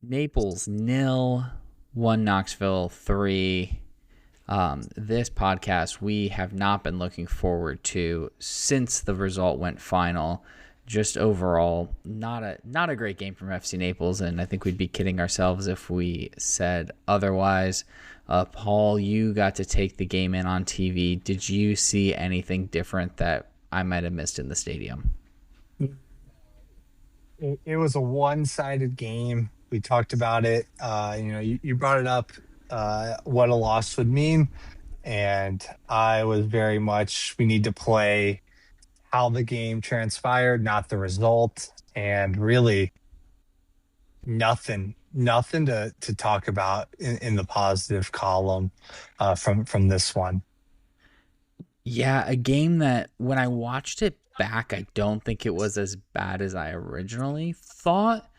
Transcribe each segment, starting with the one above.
Naples nil, one Knoxville 3. This podcast we have not been looking forward to since the result went final. Just overall, not a great game from FC Naples, and I think we'd be kidding ourselves if we said otherwise. Paul, you got to take the game in on TV. Did you see anything different that I might have missed in the stadium? It was a one-sided game. We talked about it. You brought it up, what a loss would mean. And I was very much, we need to play how the game transpired, not the result. And really nothing to talk about in the positive column from this one. Yeah, a game that when I watched it back, I don't think it was as bad as I originally thought.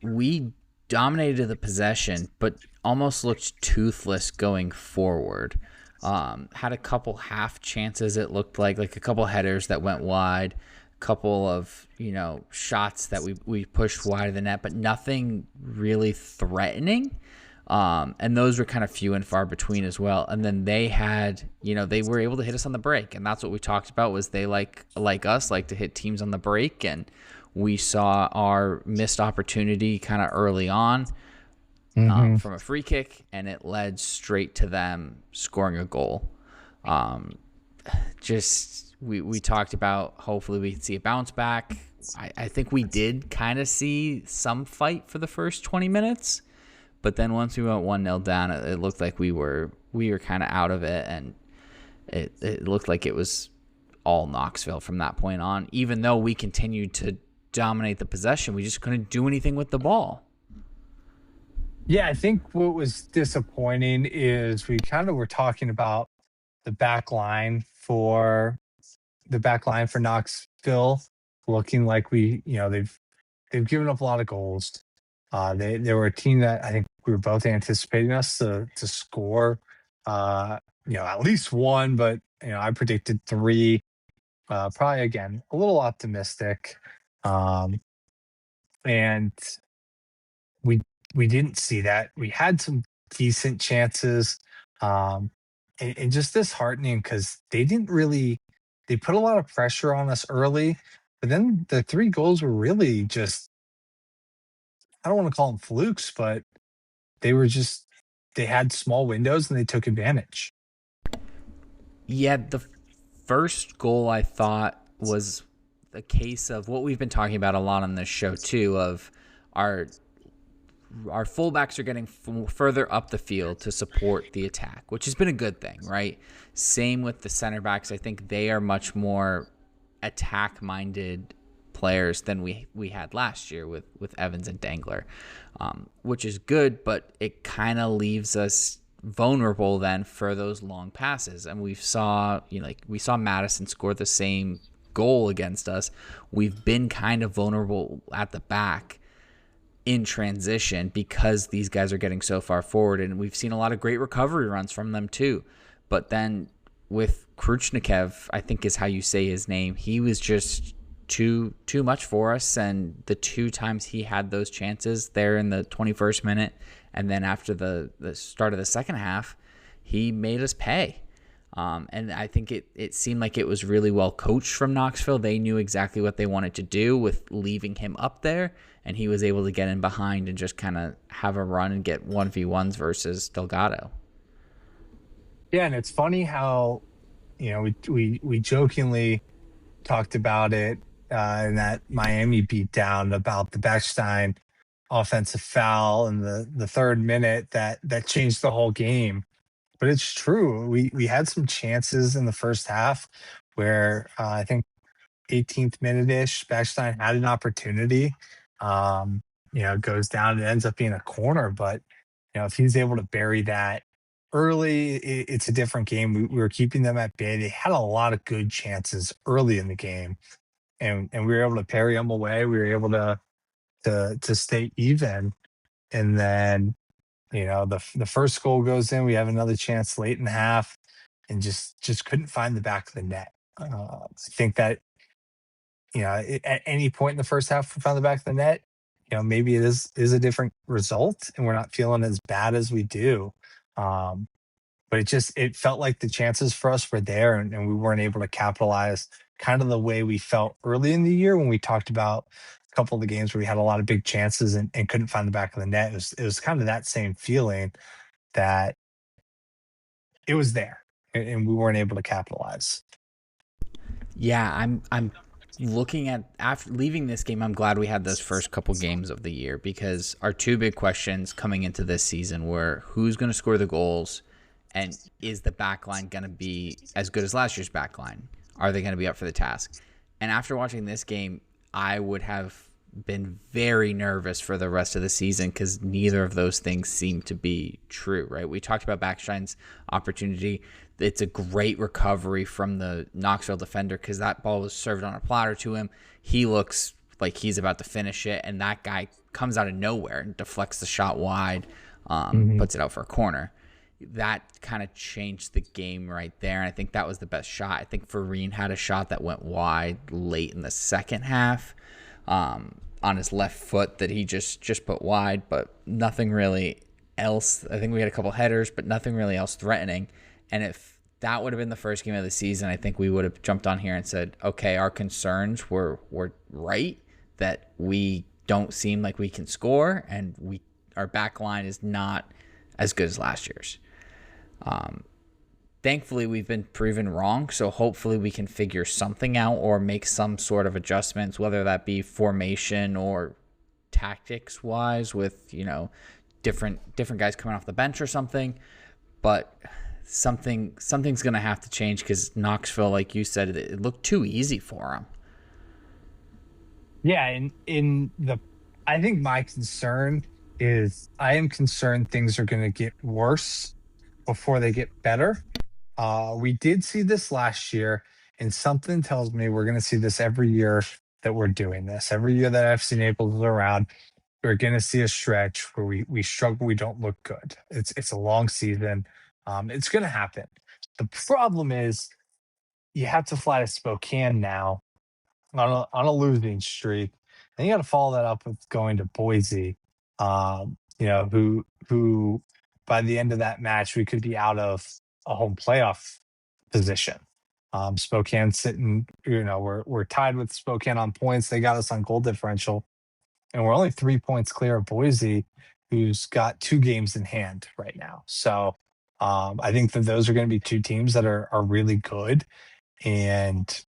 We dominated the possession, but almost looked toothless going forward. Had a couple half chances, it looked like a couple headers that went wide, a couple of shots that we pushed wide of the net, but nothing really threatening. And those were kind of few and far between as well. And then they had, they were able to hit us on the break, and that's what we talked about. Was they like us like to hit teams on the break, and we saw our missed opportunity kind of early on Hmm. from a free kick, and it led straight to them scoring a goal. Um, just we talked about hopefully we could see a bounce back. I think we did kind of see some fight for the first 20 minutes. But then once we went 1-0 down, it looked like we were kind of out of it, and it looked like it was all Knoxville from that point on. Even though we continued to dominate the possession, we just couldn't do anything with the ball. Yeah, I think what was disappointing is we kind of were talking about the back line for Knoxville looking like they've given up a lot of goals. They were a team that I think we were both anticipating us to score, at least one, but I predicted three. Probably again a little optimistic, um, and we we didn't see that. We had some decent chances, um, and just disheartening because they put a lot of pressure on us early, but then the three goals were really just, I don't want to call them flukes, but they were just, they had small windows and they took advantage. Yeah, the first goal I thought was a case of what we've been talking about a lot on this show too, of our our fullbacks are getting further up the field to support the attack, which has been a good thing, right? Same with the center backs. I think they are much more attack minded players than we had last year with Evans and Dangler, which is good, but it kind of leaves us vulnerable then for those long passes. And we saw Madison score the same goal against us. We've been kind of vulnerable at the back in transition because these guys are getting so far forward, and we've seen a lot of great recovery runs from them too. But then with Kruchnikov, I think is how you say his name, he was just too much for us. And the two times he had those chances there in the 21st minute, and then after the start of the second half, he made us pay. And I think it seemed like it was really well coached from Knoxville. They knew exactly what they wanted to do with leaving him up there, and he was able to get in behind and just kind of have a run and get 1v1s versus Delgado. Yeah, and it's funny how we jokingly talked about it in that Miami beat down about the Bechstein offensive foul in the third minute that changed the whole game. But it's true. We had some chances in the first half where I think 18th minute ish, Bechstein had an opportunity. Goes down and ends up being a corner. But if he's able to bury that early, it's a different game. We were keeping them at bay. They had a lot of good chances early in the game, and we were able to parry them away. We were able to stay even, and then the first goal goes in. We have another chance late in the half, and just couldn't find the back of the net. I think that at any point in the first half, we found the back of the net, maybe it is a different result, and we're not feeling as bad as we do. Um, but it felt like the chances for us were there, and we weren't able to capitalize kind of the way we felt early in the year when we talked about a couple of the games where we had a lot of big chances and couldn't find the back of the net. It was kind of that same feeling that it was there, and we weren't able to capitalize. Yeah, I'm looking at after leaving this game, I'm glad we had those first couple games of the year because our two big questions coming into this season were who's going to score the goals and is the back line going to be as good as last year's back line? Are they going to be up for the task? And after watching this game, I would have been very nervous for the rest of the season because neither of those things seem to be true, right? We talked about Backstein's opportunity. It's a great recovery from the Knoxville defender because that ball was served on a platter to him. He looks like he's about to finish it, and that guy comes out of nowhere and deflects the shot wide, Mhm. puts it out for a corner. That kind of changed the game right there, and I think that was the best shot. I think Vereen had a shot that went wide late in the second half on his left foot that he just put wide, but nothing really else. I think we had a couple headers, but nothing really else threatening. And if that would have been the first game of the season, I think we would have jumped on here and said, okay, our concerns were right, that we don't seem like we can score, and our back line is not as good as last year's. Thankfully, we've been proven wrong, so hopefully we can figure something out or make some sort of adjustments, whether that be formation or tactics wise with different guys coming off the bench or something. But something's going to have to change because Knoxville, like you said, it looked too easy for them. Yeah, I think my concern is I am concerned things are going to get worse before they get better. We did see this last year, and something tells me we're going to see this every year that we're doing this. Every year that FC Naples is around, we're going to see a stretch where we struggle, we don't look good. It's a long season. It's going to happen. The problem is you have to fly to Spokane now on a losing streak, and you got to follow that up with going to Boise. Who by the end of that match we could be out of a home playoff position. Spokane sitting, we're tied with Spokane on points. They got us on goal differential, and we're only 3 points clear of Boise, who's got 2 games in hand right now. So I think that those are going to be two teams that are really good, and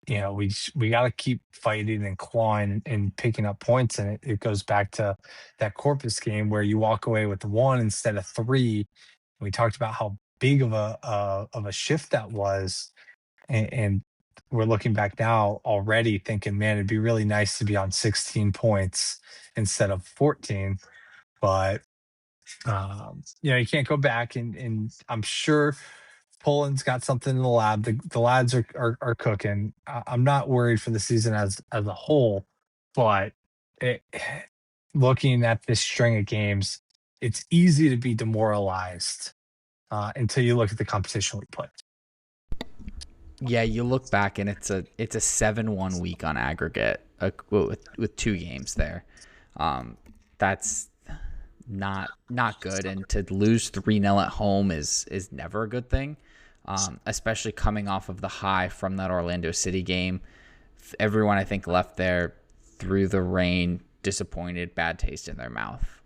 we got to keep fighting and clawing and picking up points. And it goes back to that Corpus game where you walk away with 1 instead of 3. We talked about how big of a shift that was, and we're looking back now already thinking, man, it'd be really nice to be on 16 points instead of 14. But you can't go back, and I'm sure Poland's got something in the lab. The lads are cooking. I'm not worried for the season as a whole, but it, looking at this string of games, it's easy to be demoralized until you look at the competition we played. Yeah, you look back and it's a 7-1 week on aggregate with 2 games there. That's not good, and to lose 3-0 at home is never a good thing, especially coming off of the high from that Orlando City game. Everyone I think left there through the rain, disappointed, bad taste in their mouth.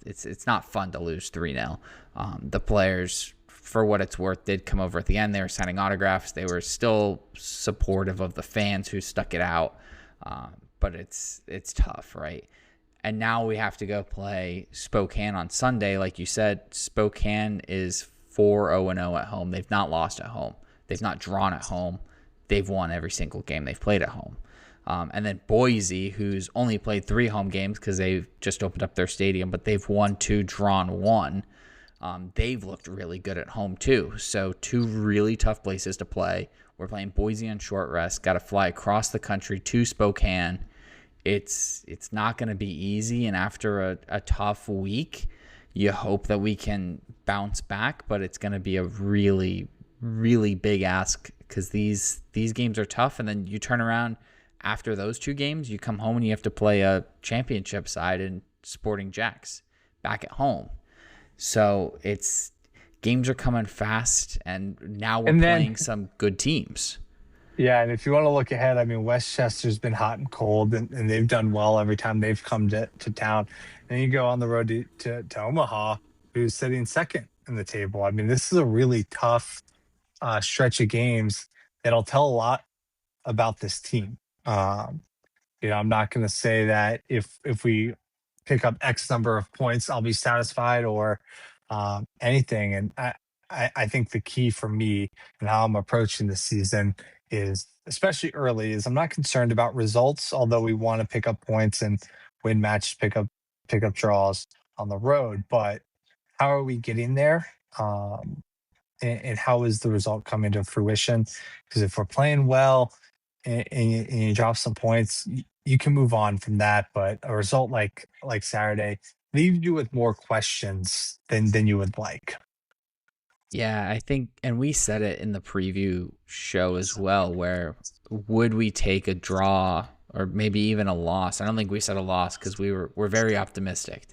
It's not fun to lose 3-0. The players, for what it's worth, did come over at the end. They were signing autographs. They were still supportive of the fans who stuck it out, but it's tough, right? And now we have to go play Spokane on Sunday. Like you said, Spokane is 4-0-0 at home. They've not lost at home. They've not drawn at home. They've won every single game they've played at home. And then Boise, who's only played 3 home games because they've just opened up their stadium, but they've won 2, drawn 1. They've looked really good at home too. So 2 really tough places to play. We're playing Boise on short rest. Got to fly across the country to Spokane. It's not going to be easy, and after a tough week, you hope that we can bounce back, but it's going to be a really, really big ask because these games are tough, and then you turn around after those two games, you come home and you have to play a championship side in Sporting Jacks back at home. So it's games are coming fast, and now we're And then playing some good teams. yeah, and if you want to look ahead, I mean, Westchester's been hot and cold, and they've done well every time they've come to town. And then you go on the road to Omaha, who's sitting second in the table. I mean, this is a really tough stretch of games that'll tell a lot about this team. Um, I'm not going to say that if we pick up X number of points, I'll be satisfied or anything. And I think the key for me and how I'm approaching this season is, especially early, is I'm not concerned about results, although we want to pick up points and win matches, pick up draws on the road. But how are we getting there? And how is the result coming to fruition? Because if we're playing well and you drop some points, you can move on from that. But a result like Saturday leaves you with more questions than you would like. Yeah, I think, and we said it in the preview show as well, where would we take a draw or maybe even a loss? I don't think we said a loss because we're very optimistic.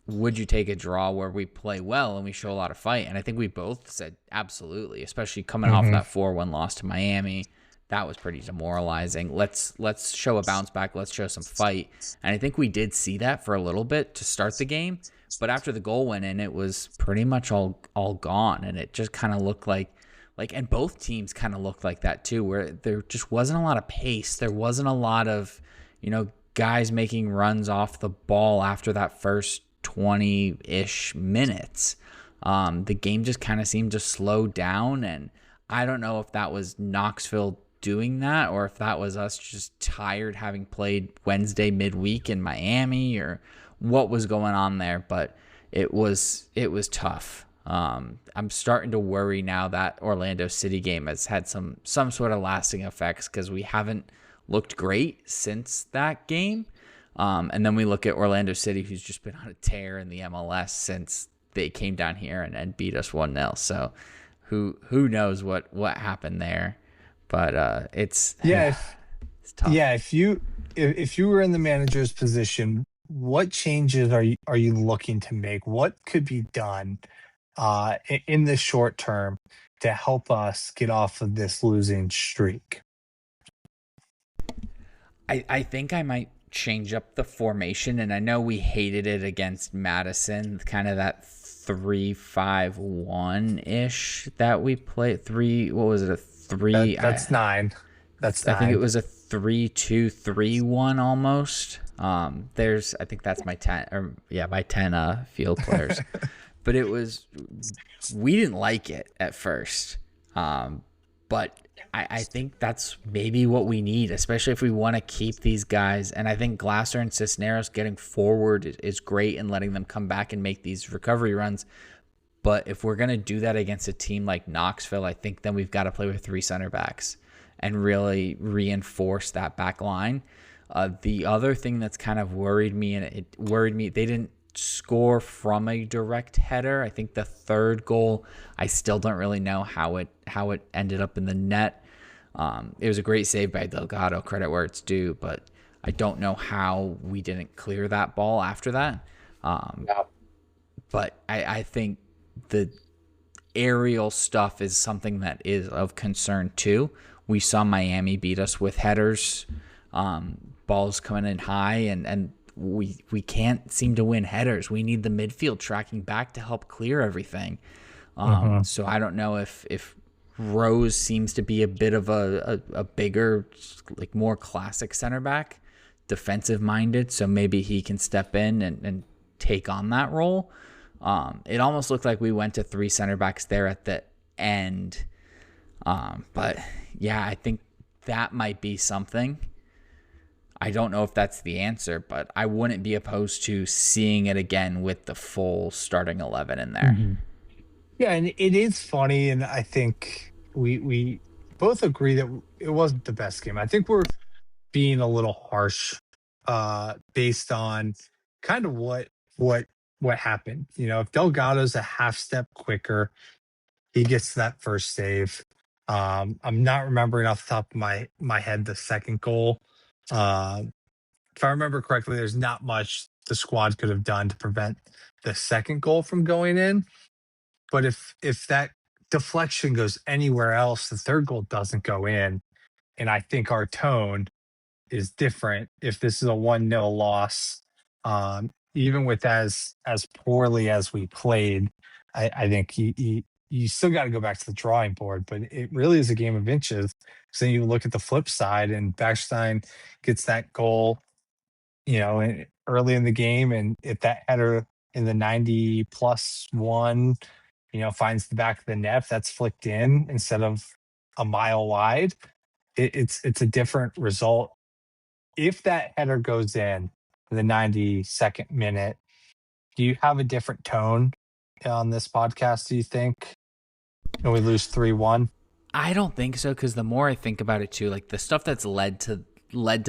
Would you take a draw where we play well and we show a lot of fight? And I think we both said absolutely, especially coming off Mm-hmm. that 4-1 loss to Miami. That was pretty demoralizing. Let's show a bounce back. Let's show some fight. And I think we did see that for a little bit to start the game. But after the goal went in, it was pretty much all gone. And it just kind of looked like, and both teams kind of looked like that too, where there just wasn't a lot of pace. There wasn't a lot of, guys making runs off the ball after that first 20-ish minutes. The game just kind of seemed to slow down, and I don't know if that was Knoxville doing that or if that was us just tired having played Wednesday midweek in Miami or what was going on there, but it was tough. I'm starting to worry now that Orlando City game has had some sort of lasting effects because we haven't looked great since that game. And then we look at Orlando City, who's just been on a tear in the MLS since they came down here and beat us 1-0. So who knows what happened there? But it's Yeah, it's tough. yeah. If you were in the manager's position, what changes are you looking to make? What could be done in the short term to help us get off of this losing streak? I think I might change up the formation, and I know we hated it against Madison, kind of that 3-5-1 ish that we played. What was it? A three? That's nine. That's I think it nine. was a 3-2-3-1 almost. I think that's my 10, or yeah, my 10 field players. But we didn't like it at first. But I think that's maybe what we need, especially if we want to keep these guys. And I think Glasser and Cisneros getting forward is great and letting them come back and make these recovery runs. But if we're going to do that against a team like Knoxville, I think then we've got to play with 3 center backs and really reinforce that back line. The other thing that's kind of worried me, and it worried me, they didn't score from a direct header. I think the third goal, I still don't really know how it ended up in the net. It was a great save by Delgado, credit where it's due, but I don't know how we didn't clear that ball after that. Yeah. But I think the aerial stuff is something that is of concern too. We saw Miami beat us with headers, balls coming in high, and we can't seem to win headers. We need the midfield tracking back to help clear everything. So I don't know if Rose seems to be a bit of a bigger, like more classic center back, defensive minded. So maybe he can step in and take on that role. It almost looked like we went to 3 center backs there at the end. But yeah, I think that might be something. I don't know if that's the answer, but I wouldn't be opposed to seeing it again with the full starting 11 in there. Mhm. Yeah, and it is funny, and I think we both agree that it wasn't the best game. I think we're being a little harsh based on kind of what happened. If Delgado's a half step quicker, he gets that first save. I'm not remembering off the top of my head the second goal. Uh, if I remember correctly, there's not much the squad could have done to prevent the second goal from going in. But if that deflection goes anywhere else, the third goal doesn't go in. And I think our tone is different if this is a 1-0 loss. Even with as poorly as we played, I think you still got to go back to the drawing board, but it really is a game of inches. So then you look at the flip side, and Backstein gets that goal, early in the game, and if that header in the 90 plus one, finds the back of the net, that's flicked in instead of a mile wide. It's a different result. If that header goes in the 92nd minute, do you have a different tone on this podcast, do you think? And we lose 3-1? I don't think so, because the more I think about it too, like the stuff that's led to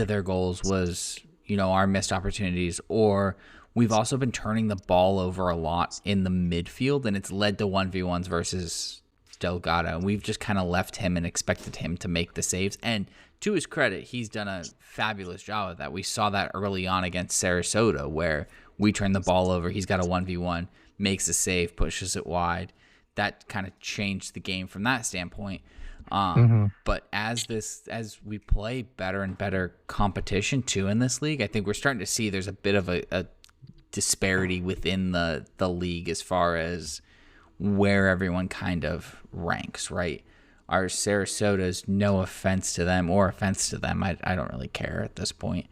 their goals was, our missed opportunities, or we've also been turning the ball over a lot in the midfield, and it's led to 1v1s versus Delgado. And we've just kind of left him and expected him to make the saves. And to his credit, he's done a fabulous job of that. We saw that early on against Sarasota, where we turned the ball over. He's got a 1v1, makes a save, pushes it wide. That kind of changed the game from that standpoint. But as we play better and better competition too in this league, I think we're starting to see there's a bit of a disparity within the league as far as where everyone kind of ranks, right? Our Sarasotas, no offense to them or offense to them, I don't really care at this point,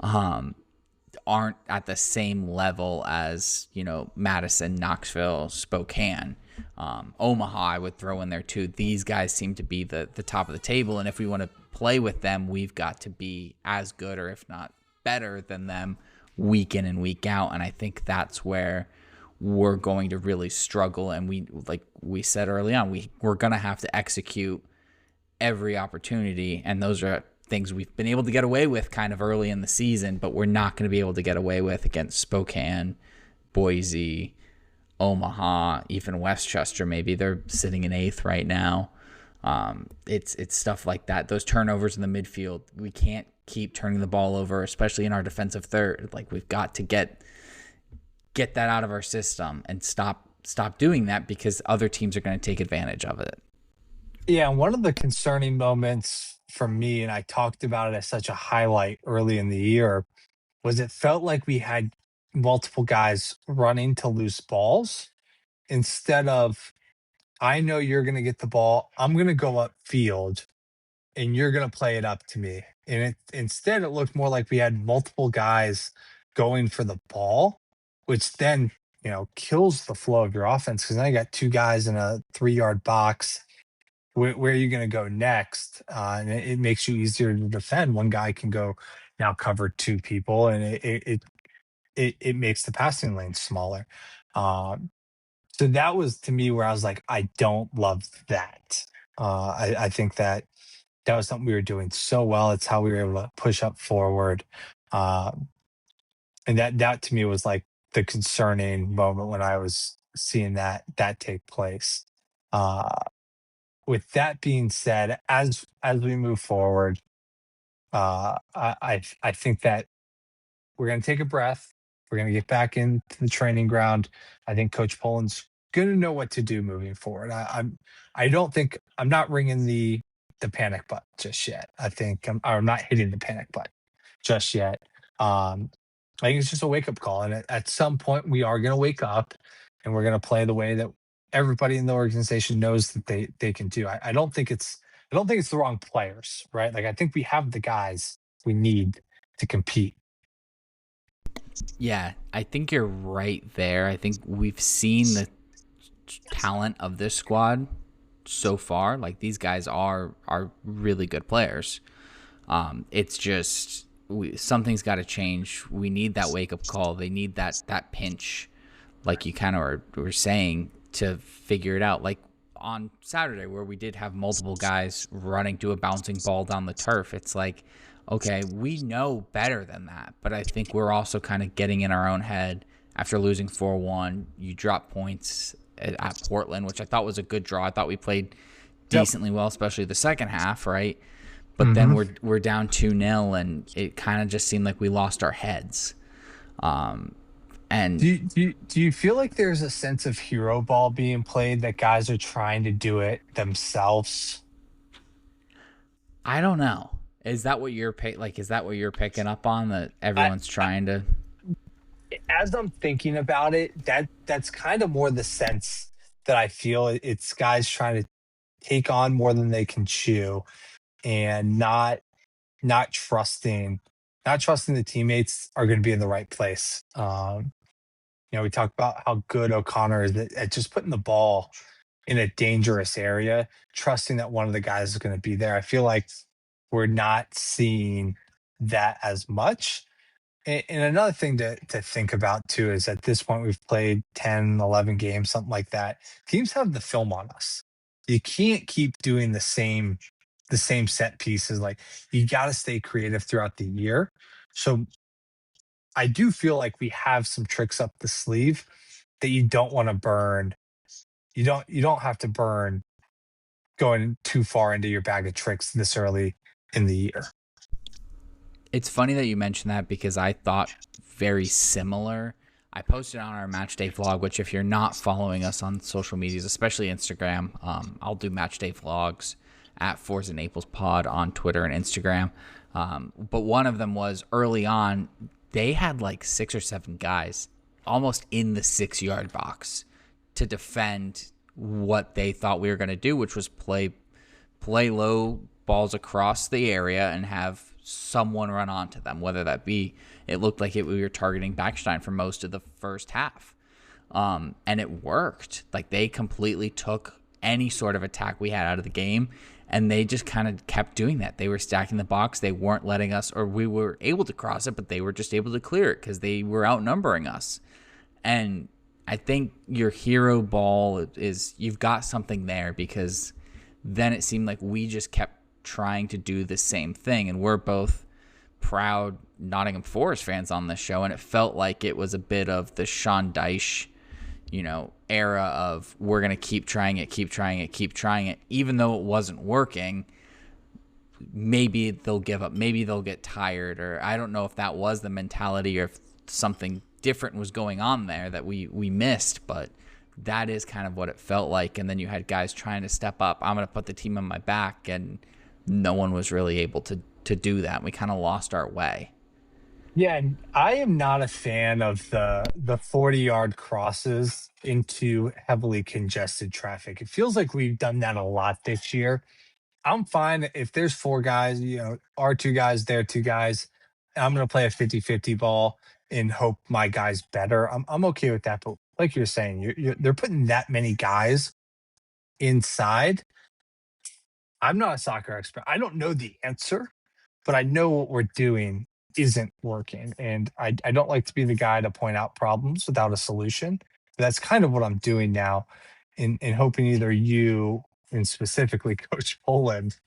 aren't at the same level as, Madison, Knoxville, Spokane. Omaha, I would throw in there too. These guys seem to be the top of the table, and if we want to play with them, we've got to be as good, or if not better than them, week in and week out. And I think that's where we're going to really struggle. And we, like we said early on, we're going to have to execute every opportunity, and those are things we've been able to get away with kind of early in the season, but we're not going to be able to get away with against Spokane, Boise, Omaha, even Westchester. Maybe they're sitting in 8th right now. It's stuff like that. Those turnovers in the midfield, we can't keep turning the ball over, especially in our defensive third. Like, we've got to get that out of our system and stop doing that, because other teams are going to take advantage of it. Yeah, one of the concerning moments for me, and I talked about it as such a highlight early in the year, was it felt like we had multiple guys running to loose balls instead of, I know you're going to get the ball, I'm going to go upfield and you're going to play it up to me. And instead, it looked more like we had multiple guys going for the ball, which then, kills the flow of your offense, because now you got two guys in a 3-yard box. Where are you going to go next? And it makes you easier to defend. One guy can go now cover two people, and it makes the passing lane smaller. So that was, to me, where I was like, I don't love that. I think that was something we were doing so well. It's how we were able to push up forward. And that to me was like the concerning moment when I was seeing that take place. With that being said, as we move forward, I think that we're going to take a breath. We're going to get back into the training ground. I think Coach Poland's going to know what to do moving forward. I don't think I'm not ringing the panic button just yet. I think I'm not hitting the panic button just yet. I think it's just a wake up call, and at some point we are going to wake up, and we're going to play the way that everybody in the organization knows that they can do. I don't think it's the wrong players, right? Like, I think we have the guys we need to compete. Yeah, I think you're right there. I think we've seen the talent of this squad so far. Like, these guys are really good players. It's just something's got to change. We need that wake up call. They need that pinch, like you kind of were saying, to figure it out. Like on Saturday, where we did have multiple guys running to a bouncing ball down the turf, it's like, okay, we know better than that. But I think we're also kind of getting in our own head after losing 4-1. You drop points at Portland, which I thought was a good draw. I thought we played Yep. decently well, especially the second half, right? But then Hmm. we're down 2-0, and it kind of just seemed like we lost our heads. And Do you feel like there's a sense of hero ball being played that guys are trying to do it themselves? I don't know. Is that what you're like? Is that what you're picking up on? That I, everyone's trying to? as I'm thinking about it, that's kind of more the sense that I feel. It's guys trying to take on more than they can chew, and not trusting not trusting the teammates are going to be in the right place. We talked about how good O'Connor is at just putting the ball in a dangerous area, trusting that one of the guys is going to be there. I feel like we're not seeing that as much. And another thing to think about too is at this point, we've played 10, 11 games, something like that. Teams have the film on us. You can't keep doing the same set pieces. Like, you got to stay creative throughout the year. So I do feel like we have some tricks up the sleeve that you don't want to burn. You don't have to burn going too far into your bag of tricks this early in the year. It's funny that you mentioned that because I thought very similar. I posted on our match day vlog, which if you're not following us on social medias, especially Instagram, I'll do match day vlogs at Forza Naples Pod on Twitter and Instagram. But one of them was early on, they had like 6 or 7 guys almost in the 6 yard box to defend what they thought we were going to do, which was play low balls across the area and have someone run onto them, whether that be, it looked like we were targeting Backstein for most of the first half. And it worked. Like, they completely took any sort of attack we had out of the game, and they just kind of kept doing that. They were stacking the box. They weren't letting us, or we were able to cross it, but they were just able to clear it because they were outnumbering us. And I think your hero ball is, you've got something there, because then it seemed like we just kept trying to do the same thing. And we're both proud Nottingham Forest fans on this show, and it felt like it was a bit of the Sean Dyche, era of, we're going to keep trying it, keep trying it, keep trying it, even though it wasn't working. Maybe they'll give up, maybe they'll get tired, or I don't know if that was the mentality or if something different was going on there that we missed, but that is kind of what it felt like. And then you had guys trying to step up. I'm going to put the team on my back, and no one was really able to do that. We kind of lost our way. Yeah, and I am not a fan of the 40-yard crosses into heavily congested traffic. It feels like we've done that a lot this year. I'm fine if there's four guys, our two guys, their two guys. I'm going to play a 50-50 ball and hope my guy's better. I'm okay with that. But like you're saying, they're putting that many guys inside. I'm not a soccer expert. I don't know the answer, but I know what we're doing isn't working. And I don't like to be the guy to point out problems without a solution. But that's kind of what I'm doing now, in hoping either you, and specifically Coach Poland,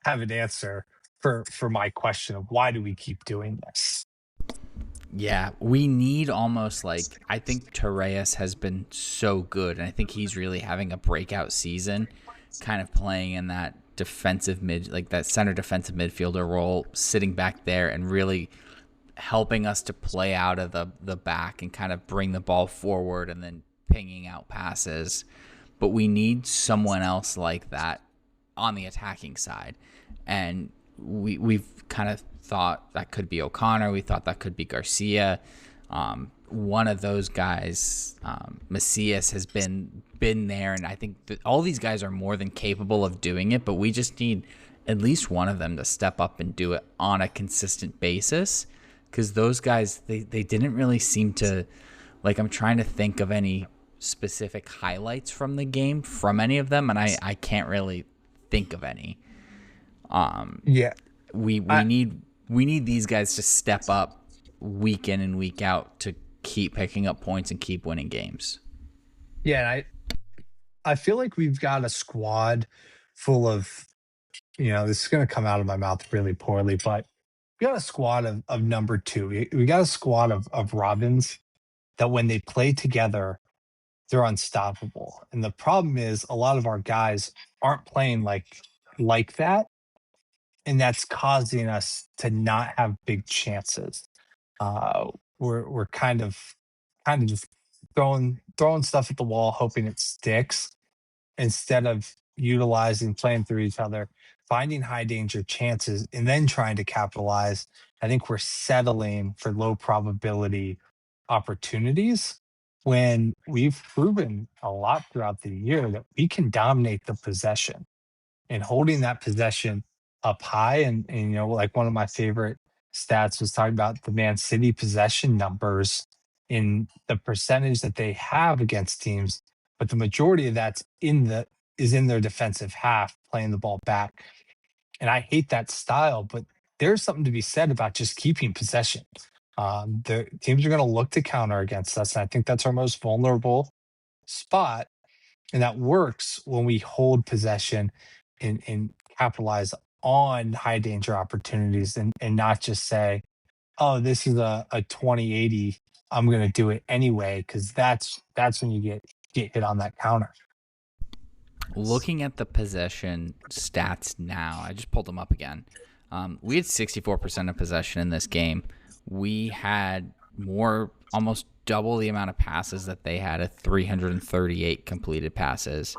have an answer for my question of why do we keep doing this? Yeah, we need almost like, I think Torres has been so good, and I think he's really having a breakout season, kind of playing in that defensive mid, like that center defensive midfielder role, sitting back there and really helping us to play out of the back and kind of bring the ball forward and then pinging out passes. But we need someone else like that on the attacking side. And we've kind of thought that could be O'Connor. We thought that could be Garcia. One of those guys, Macias, has been there, and I think that all these guys are more than capable of doing it, but we just need at least one of them to step up and do it on a consistent basis, because those guys, they didn't really seem to, like, I'm trying to think of any specific highlights from the game from any of them, and I can't really think of any. Yeah, We I, need these guys to step up week in and week out to keep picking up points and keep winning games. yeah. And I feel like we've got a squad full of, this is going to come out of my mouth really poorly, but we got a squad of number two. We got a squad of Robins that when they play together, they're unstoppable. And the problem is a lot of our guys aren't playing like that, and that's causing us to not have big chances. We're kind of just throwing stuff at the wall, hoping it sticks, instead of utilizing playing through each other, finding high danger chances, and then trying to capitalize. I think we're settling for low probability opportunities when we've proven a lot throughout the year that we can dominate the possession, and holding that possession up high. And like one of my favorite stats was talking about the Man City possession numbers in the percentage that they have against teams, but the majority of that's in their defensive half playing the ball back. And I hate that style, but there's something to be said about just keeping possession. The teams are going to look to counter against us, and I think that's our most vulnerable spot. And that works when we hold possession and capitalize on high danger opportunities, and not just say, oh, this is a 2080. I'm going to do it anyway, because that's when you get hit on that counter. Looking at the possession stats now, I just pulled them up again. We had 64% of possession in this game. We had almost double the amount of passes that they had, at 338 completed passes,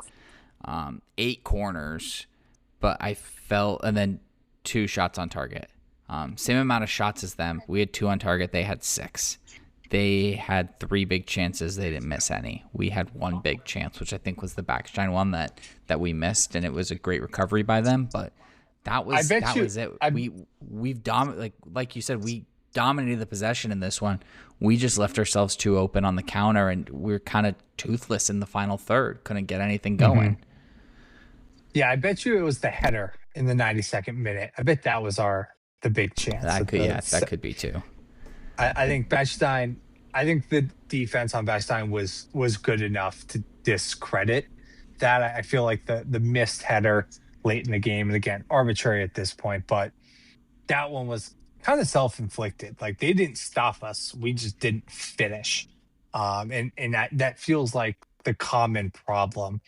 8 corners, but and then 2 shots on target. Same amount of shots as them. We had 2 on target. They had 6. They had 3 big chances. They didn't miss any. We had 1 big chance, which I think was the Backstein one that we missed, and it was a great recovery by them. But that was it. We've dominated, like you said, we dominated the possession in this one. We just left ourselves too open on the counter, and we're kind of toothless in the final third. Couldn't get anything going. Mm-hmm. Yeah, I bet you it was the header in the 92nd minute. I bet that was the big chance. That could be too. I think Bechstein. I think the defense on Bechstein was good enough to discredit that. I feel like the missed header late in the game, and again, arbitrary at this point, but that one was kind of self-inflicted. Like, they didn't stop us, we just didn't finish. And that feels like the common problem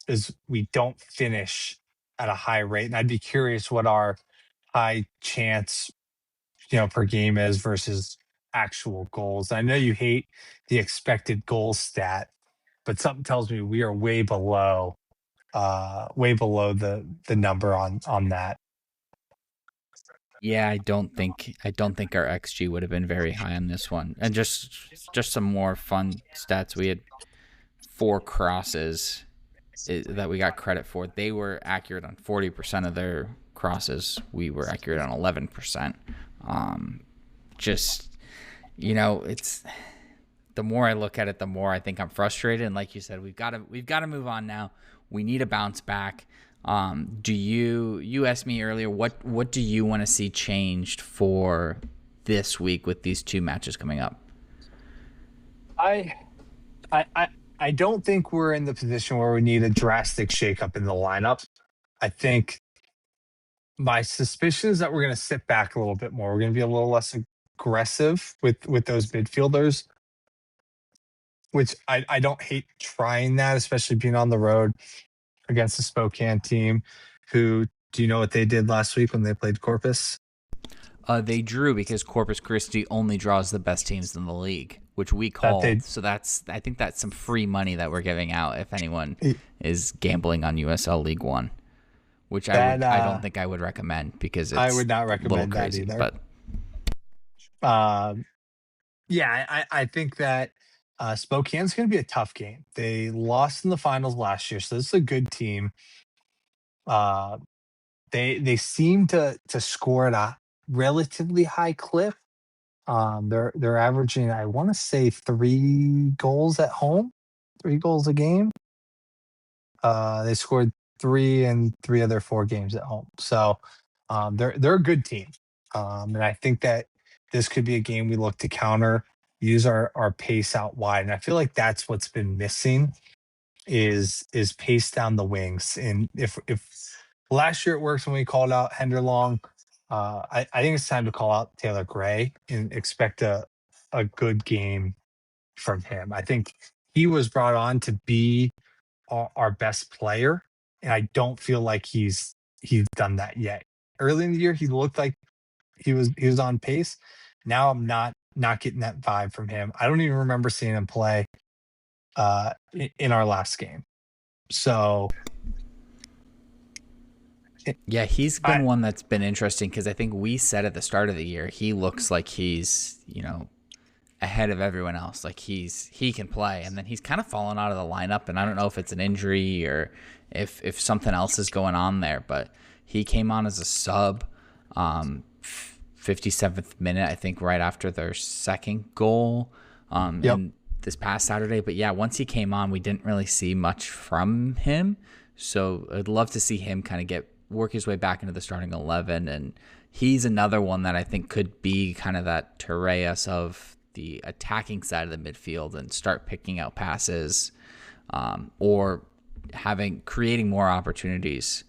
is we don't finish at a high rate. And I'd be curious what our high chance per game is versus actual goals. I know you hate the expected goal stat, but something tells me we are way below the number on that. Yeah, I don't think our XG would have been very high on this one. And just some more fun stats. We had 4 crosses that we got credit for. They were accurate on 40% of their crosses. We were accurate on 11%. It's the more I look at it, the more I think I'm frustrated. And like you said, we've got to move on now. We need a bounce back. You asked me earlier, what do you want to see changed for this week with these 2 matches coming up? I don't think we're in the position where we need a drastic shakeup in the lineup. I think my suspicion is that we're going to sit back a little bit more. We're going to be a little less aggressive with those midfielders, which I don't hate trying that, especially being on the road against the Spokane team. Who, do you know what they did last week when they played Corpus? They drew, because Corpus Christi only draws the best teams in the league, which we called. So I think that's some free money that we're giving out if anyone is gambling on USL League One, which I don't think I would recommend, because it's I would not recommend that crazy, either. But I think that Spokane's going to be a tough game. They lost in the finals last year, so this is a good team. They seem to score at a relatively high clip. They're averaging, I want to say, 3 goals at home, 3 goals a game. They scored 3 in 3 of their 4 games at home. So they're a good team. And I think that this could be a game we look to counter, use our pace out wide. And I feel like that's what's been missing is pace down the wings. And if last year it worked when we called out Henderlong, I think it's time to call out Taylor Gray and expect a good game from him. I think he was brought on to be our best player and I don't feel like he's done that yet. Early in the year, he looked like he was on pace. Now I'm not getting that vibe from him. I don't even remember seeing him play in our last game. So Yeah, he's I been one that's been interesting because I think we said at the start of the year he looks like he's ahead of everyone else. Like he can play, and then he's kind of fallen out of the lineup. And I don't know if it's an injury or if something else is going on there. But he came on as a sub, 57th minute, I think, right after their second goal, Yep. in this past Saturday. But yeah, once he came on, we didn't really see much from him. So I'd love to see him kind of work his way back into the starting 11. And he's another one that I think could be kind of that Torres of the attacking side of the midfield and start picking out passes, or creating more opportunities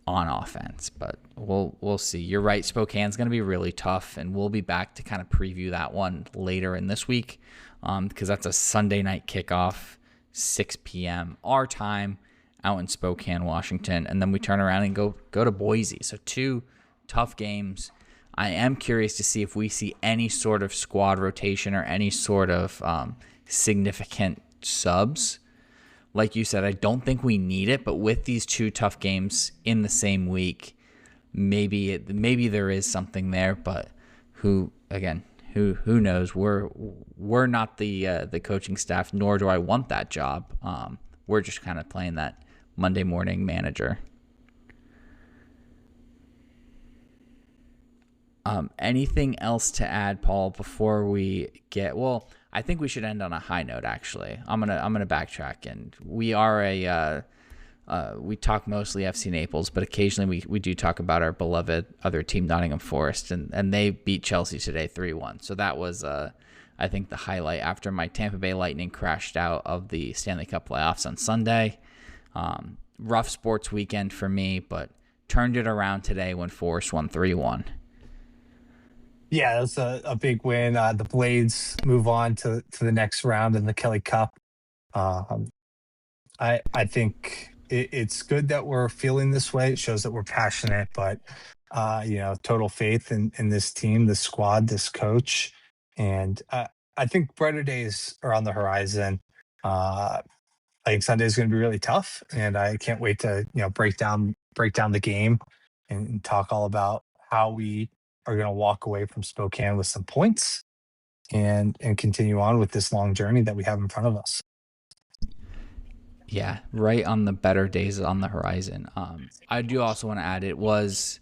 on offense. But we'll see. You're right. Spokane's going to be really tough, and we'll be back to kind of preview that one later in this week, because that's a Sunday night kickoff, 6 p.m. our time, out in Spokane, Washington, and then we turn around and go to Boise. So 2 tough games. I am curious to see if we see any sort of squad rotation or any sort of significant subs. Like you said, I don't think we need it, but with these 2 tough games in the same week, maybe there is something there. But who knows? We're not the coaching staff, nor do I want that job. We're just kind of playing that Monday morning manager. Anything else to add, Paul, before we get? Well, I think we should end on a high note. Actually, I'm gonna backtrack, and we are we talk mostly FC Naples, but occasionally we do talk about our beloved other team, Nottingham Forest, and they beat Chelsea today 3-1. So that was I think the highlight after my Tampa Bay Lightning crashed out of the Stanley Cup playoffs on Sunday. Rough sports weekend for me, but turned it around today when Forest won 3-1. Yeah, that's a big win. The Blades move on to the next round in the Kelly Cup. Um, I think it's good that we're feeling this way. It shows that we're passionate, but total faith in this team, this squad, this coach, and I think brighter days are on the horizon. I think Sunday is going to be really tough, and I can't wait to break down the game and talk all about how we are going to walk away from Spokane with some points and continue on with this long journey that we have in front of us. Yeah, right on the better days on the horizon. I do also want to add it was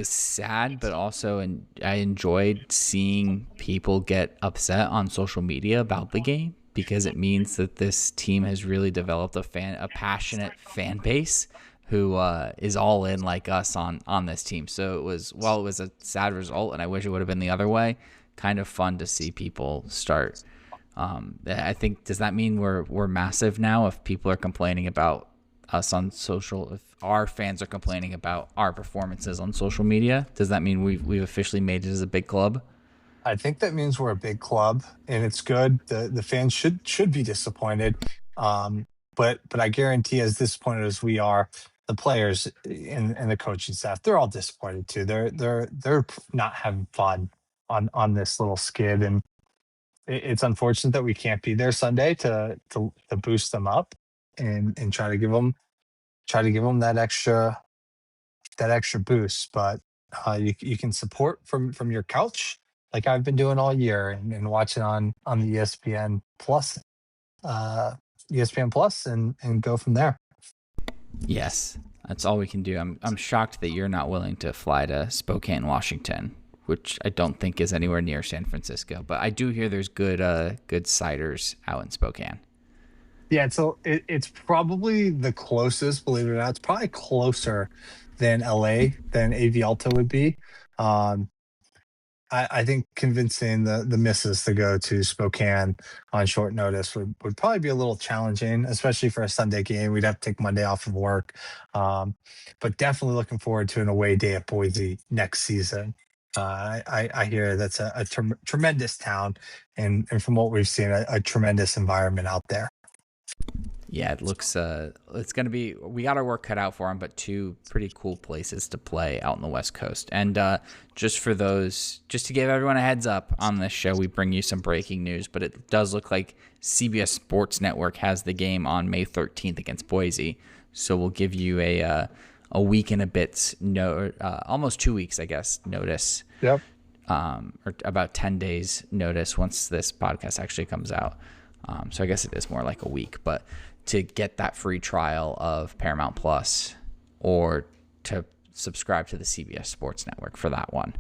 sad, but also I enjoyed seeing people get upset on social media about the game because it means that this team has really developed a passionate fan base who is all in like us on this team. So while it was a sad result, and I wish it would have been the other way, kind of fun to see people start. I think, does that mean we're massive now? If people are complaining about us on social, if our fans are complaining about our performances on social media, does that mean we've officially made it as a big club? I think that means we're a big club, and it's good. The fans should be disappointed, um, but I guarantee, as disappointed as we are, the players and the coaching staff, they're all disappointed too. They're not having fun on this little skid, and it's unfortunate that we can't be there Sunday to boost them up and try to give them that extra boost. But you can support from your couch like I've been doing all year and watching on the uh, ESPN Plus and go from there. Yes, that's all we can do. I'm shocked that you're not willing to fly to Spokane, Washington, which I don't think is anywhere near San Francisco. But I do hear there's good ciders out in Spokane. Yeah, so it's probably the closest, believe it or not. It's probably closer than LA than AV Alta would be. Um, I think convincing the missus to go to Spokane on short notice would probably be a little challenging, especially for a Sunday game. We'd have to take Monday off of work. Um, but definitely looking forward to an away day at Boise next season. I hear that's a tremendous town, and from what we've seen, a tremendous environment out there. Yeah, it looks it's gonna be, we got our work cut out for them, but two pretty cool places to play out on the West Coast. And just to give everyone a heads up on this show, we bring you some breaking news, but it does look like CBS Sports Network has the game on May 13th against Boise. So we'll give you a week and a bit, almost 2 weeks, I guess, notice. Yep. Or about 10 days notice once this podcast actually comes out. So I guess it is more like a week, but to get that free trial of Paramount Plus or to subscribe to the CBS Sports Network for that one.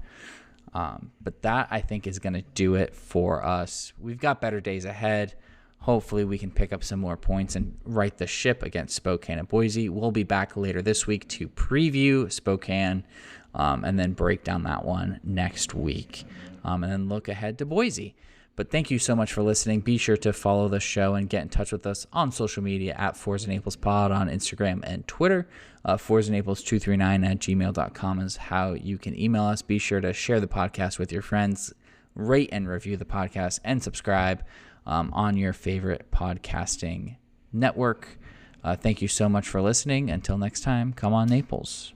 But that, I think, is going to do it for us. We've got better days ahead. Hopefully we can pick up some more points and right the ship against Spokane and Boise. We'll be back later this week to preview Spokane and then break down that one next week and then look ahead to Boise. But thank you so much for listening. Be sure to follow the show and get in touch with us on social media at Forza Naples Pod on Instagram and Twitter. ForzaNaples239@gmail.com is how you can email us. Be sure to share the podcast with your friends, rate and review the podcast, and subscribe on your favorite podcasting network. Thank you so much for listening. Until next time, come on Naples.